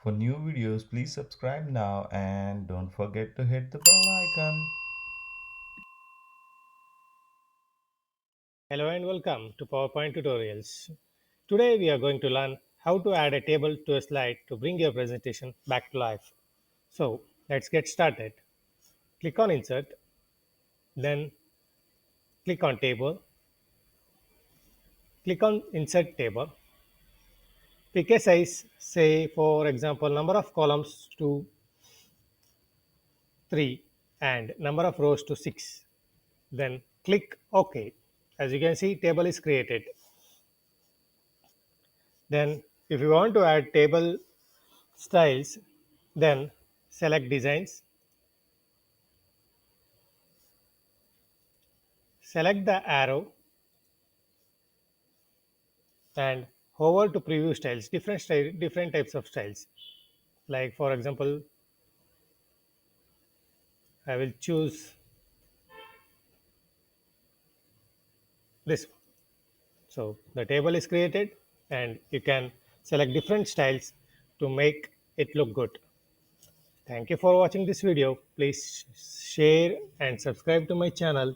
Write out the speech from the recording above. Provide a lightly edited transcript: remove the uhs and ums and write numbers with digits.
For new videos, please subscribe now and don't forget to hit the bell icon. Hello and welcome to PowerPoint tutorials. Today we are going to learn how to add a table to a slide to bring your presentation back to life. So let's get started. Click on Insert, then click on Table, click on Insert Table, pick a size, say for example number of columns to 3 and number of rows to 6. Then click OK. As you can see, table is created. Then if you want to add table styles, then select Designs, select the arrow and hover to preview styles, different types of styles. Like for example, I will choose this one. So the table is created and you can select different styles to make it look good. Thank you for watching this video. Please share and subscribe to my channel.